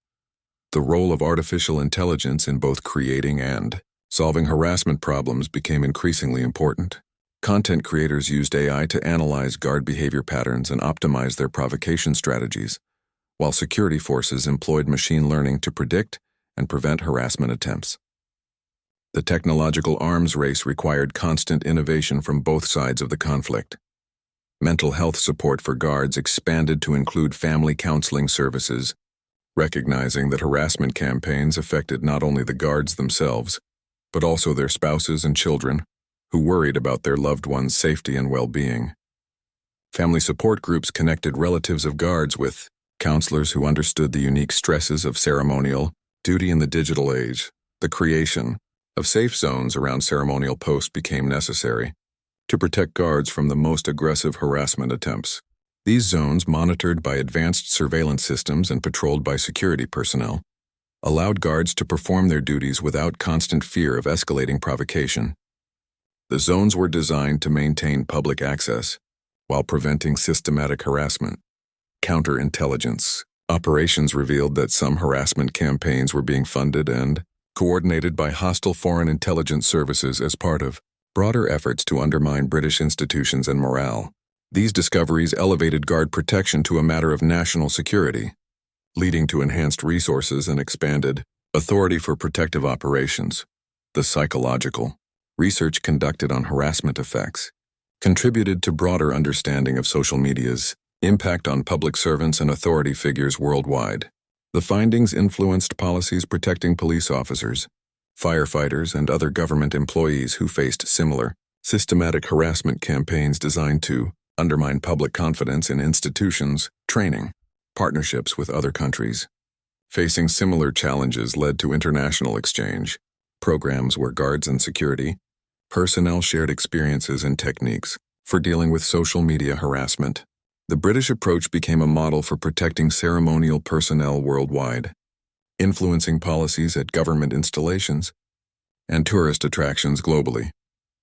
The role of artificial intelligence in both creating and solving harassment problems became increasingly important. Content creators used AI to analyze guard behavior patterns and optimize their provocation strategies, while security forces employed machine learning to predict and prevent harassment attempts. The technological arms race required constant innovation from both sides of the conflict. Mental health support for guards expanded to include family counseling services, recognizing that harassment campaigns affected not only the guards themselves, but also their spouses and children, who worried about their loved ones' safety and well-being. Family support groups connected relatives of guards with counselors who understood the unique stresses of ceremonial duty in the digital age. The creation of safe zones around ceremonial posts became necessary to protect guards from the most aggressive harassment attempts. These zones, monitored by advanced surveillance systems and patrolled by security personnel, allowed guards to perform their duties without constant fear of escalating provocation. The zones were designed to maintain public access while preventing systematic harassment. Counterintelligence operations revealed that some harassment campaigns were being funded and coordinated by hostile foreign intelligence services as part of broader efforts to undermine British institutions and morale. These discoveries elevated guard protection to a matter of national security, leading to enhanced resources and expanded authority for protective operations. The psychological research conducted on harassment effects contributed to broader understanding of social media's impact on public servants and authority figures worldwide. The findings influenced policies protecting police officers, firefighters, and other government employees who faced similar, systematic harassment campaigns designed to undermine public confidence in institutions, training, partnerships with other countries. Facing similar challenges led to international exchange programs where guards and security personnel shared experiences and techniques for dealing with social media harassment. The British approach became a model for protecting ceremonial personnel worldwide, influencing policies at government installations and tourist attractions globally.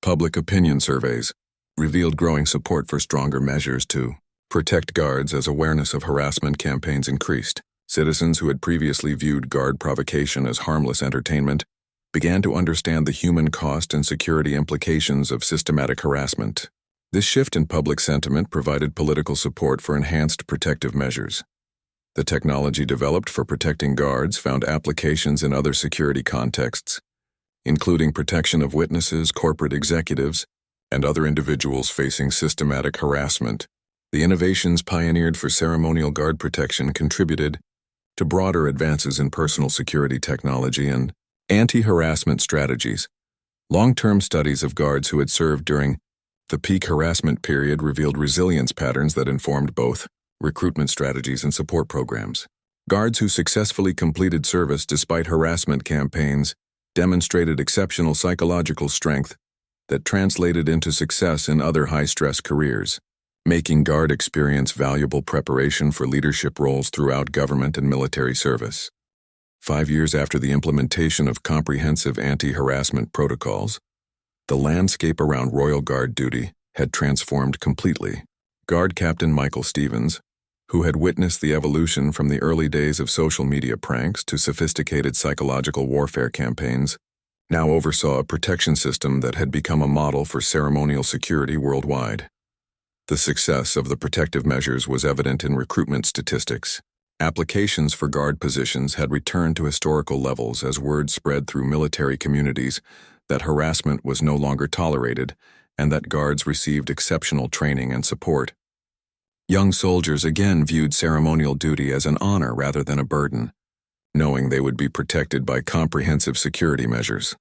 Public opinion surveys revealed growing support for stronger measures to protect guards as awareness of harassment campaigns increased. Citizens who had previously viewed guard provocation as harmless entertainment began to understand the human cost and security implications of systematic harassment. This shift in public sentiment provided political support for enhanced protective measures. The technology developed for protecting guards found applications in other security contexts, including protection of witnesses, corporate executives, and other individuals facing systematic harassment. The innovations pioneered for ceremonial guard protection contributed to broader advances in personal security technology and anti-harassment strategies. Long-term studies of guards who had served during the peak harassment period revealed resilience patterns that informed both recruitment strategies and support programs. Guards who successfully completed service despite harassment campaigns demonstrated exceptional psychological strength that translated into success in other high-stress careers, making guard experience valuable preparation for leadership roles throughout government and military service. 5 years after the implementation of comprehensive anti-harassment protocols, the landscape around Royal Guard duty had transformed completely. Guard Captain Michael Stevens, who had witnessed the evolution from the early days of social media pranks to sophisticated psychological warfare campaigns, now oversaw a protection system that had become a model for ceremonial security worldwide. The success of the protective measures was evident in recruitment statistics. Applications for guard positions had returned to historical levels as word spread through military communities that harassment was no longer tolerated and that guards received exceptional training and support. Young soldiers again viewed ceremonial duty as an honor rather than a burden, knowing they would be protected by comprehensive security measures.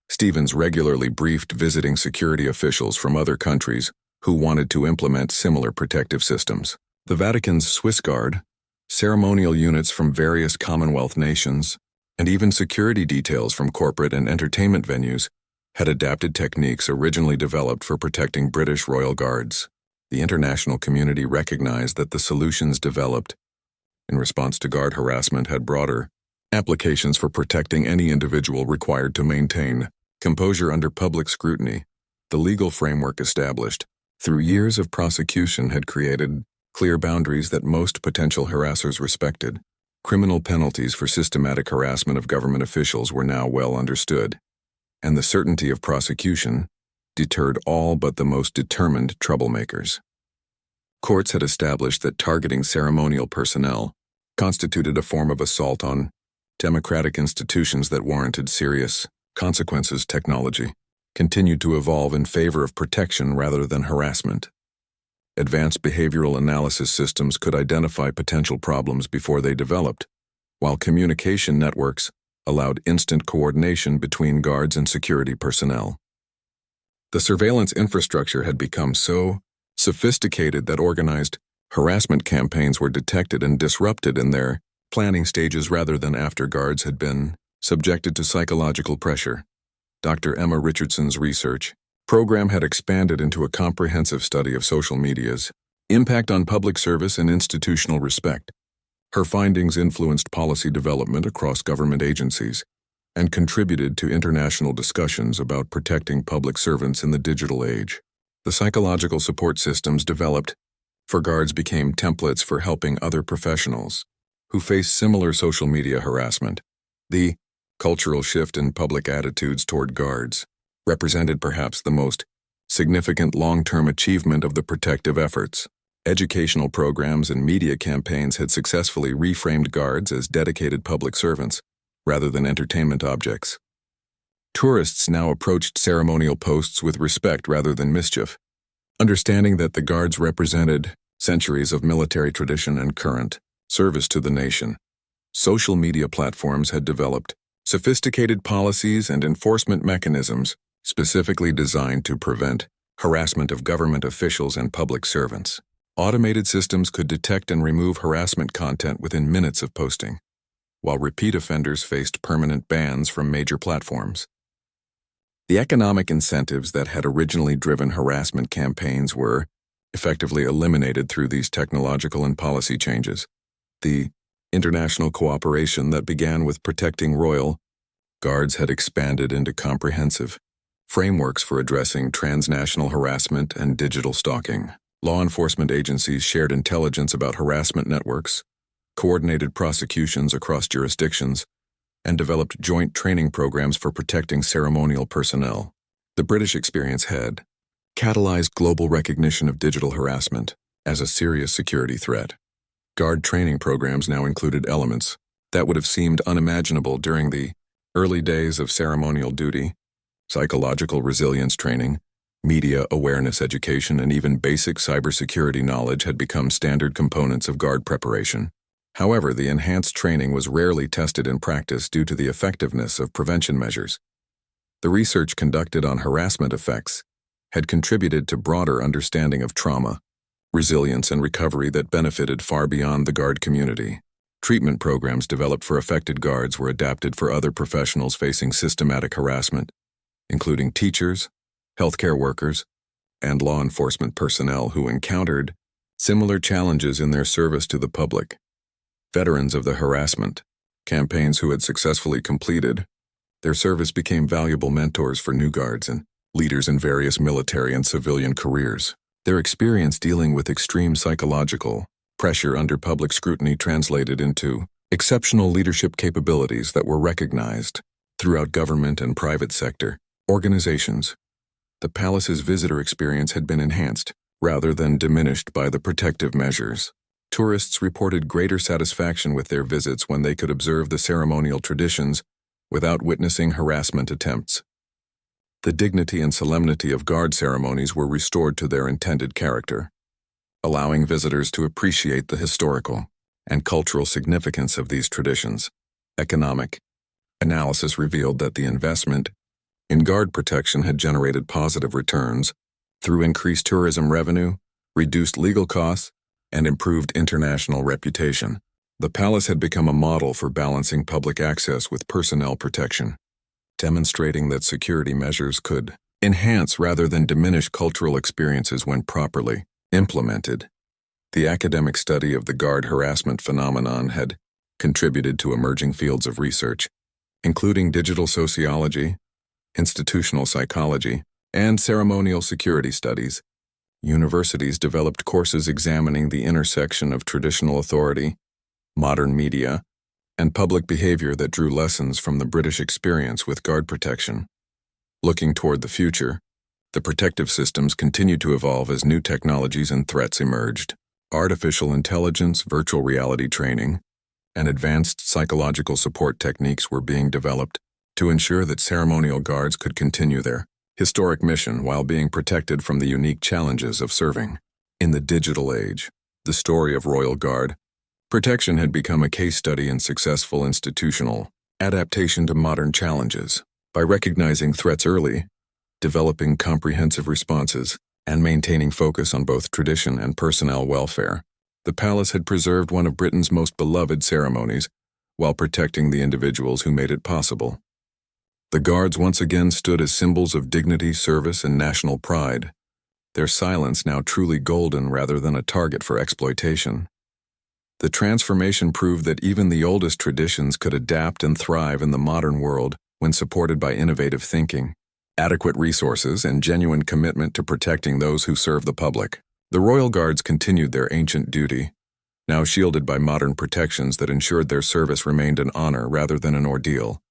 Stevens regularly briefed visiting security officials from other countries who wanted to implement similar protective systems. The Vatican's Swiss Guard, ceremonial units from various Commonwealth nations, and even security details from corporate and entertainment venues had adapted techniques originally developed for protecting British royal guards. The international community recognized that the solutions developed in response to guard harassment had broader applications for protecting any individual required to maintain composure under public scrutiny. The legal framework established through years of prosecution had created clear boundaries that most potential harassers respected. Criminal penalties for systematic harassment of government officials were now well understood, and the certainty of prosecution deterred all but the most determined troublemakers. Courts had established that targeting ceremonial personnel constituted a form of assault on democratic institutions that warranted serious consequences. Technology continued to evolve in favor of protection rather than harassment. Advanced behavioral analysis systems could identify potential problems before they developed, while communication networks allowed instant coordination between guards and security personnel. The surveillance infrastructure had become so sophisticated that organized harassment campaigns were detected and disrupted in their planning stages rather than after guards had been subjected to psychological pressure. Dr. Emma Richardson's research program had expanded into a comprehensive study of social media's impact on public service and institutional respect. Her findings influenced policy development across government agencies and contributed to international discussions about protecting public servants in the digital age. The psychological support systems developed for guards became templates for helping other professionals who face similar social media harassment. The cultural shift in public attitudes toward guards represented perhaps the most significant long-term achievement of the protective efforts. Educational programs and media campaigns had successfully reframed guards as dedicated public servants rather than entertainment objects. Tourists now approached ceremonial posts with respect rather than mischief, understanding that the guards represented centuries of military tradition and current service to the nation. Social media platforms had developed sophisticated policies and enforcement mechanisms specifically designed to prevent harassment of government officials and public servants. Automated systems could detect and remove harassment content within minutes of posting, while repeat offenders faced permanent bans from major platforms. The economic incentives that had originally driven harassment campaigns were effectively eliminated through these technological and policy changes. The international cooperation that began with protecting royal guards had expanded into comprehensive frameworks for addressing transnational harassment and digital stalking. Law enforcement agencies shared intelligence about harassment networks, coordinated prosecutions across jurisdictions, and developed joint training programs for protecting ceremonial personnel. The British experience had catalyzed global recognition of digital harassment as a serious security threat. Guard training programs now included elements that would have seemed unimaginable during the early days of ceremonial duty: psychological resilience training, media awareness education, and even basic cybersecurity knowledge had become standard components of guard preparation. However, the enhanced training was rarely tested in practice due to the effectiveness of prevention measures. The research conducted on harassment effects had contributed to broader understanding of trauma, resilience, and recovery that benefited far beyond the guard community. Treatment programs developed for affected guards were adapted for other professionals facing systematic harassment, including teachers, healthcare workers, and law enforcement personnel who encountered similar challenges in their service to the public. Veterans of the harassment campaigns who had successfully completed their service became valuable mentors for new guards and leaders in various military and civilian careers. Their experience dealing with extreme psychological Pressure under public scrutiny translated into exceptional leadership capabilities that were recognized throughout government and private sector organizations. The palace's visitor experience had been enhanced, rather than diminished by the protective measures. Tourists reported greater satisfaction with their visits when they could observe the ceremonial traditions without witnessing harassment attempts. The dignity and solemnity of guard ceremonies were restored to their intended character, allowing visitors to appreciate the historical and cultural significance of these traditions. Economic analysis revealed that the investment in guard protection had generated positive returns through increased tourism revenue, reduced legal costs, and improved international reputation. The palace had become a model for balancing public access with personnel protection, demonstrating that security measures could enhance rather than diminish cultural experiences when properly implemented. The academic study of the guard harassment phenomenon had contributed to emerging fields of research, including digital sociology, institutional psychology, and ceremonial security studies. Universities developed courses examining the intersection of traditional authority, modern media, and public behavior that drew lessons from the British experience with guard protection. Looking toward the future, the protective systems continued to evolve as new technologies and threats emerged. Artificial intelligence, virtual reality training, and advanced psychological support techniques were being developed to ensure that ceremonial guards could continue their historic mission while being protected from the unique challenges of serving. In the digital age, the story of Royal Guard protection had become a case study in successful institutional adaptation to modern challenges. By recognizing threats early, developing comprehensive responses, and maintaining focus on both tradition and personnel welfare, the palace had preserved one of Britain's most beloved ceremonies while protecting the individuals who made it possible. The guards once again stood as symbols of dignity, service, and national pride, their silence now truly golden rather than a target for exploitation. The transformation proved that even the oldest traditions could adapt and thrive in the modern world when supported by innovative thinking, adequate resources, and genuine commitment to protecting those who serve the public. The Royal Guards continued their ancient duty, now shielded by modern protections that ensured their service remained an honor rather than an ordeal.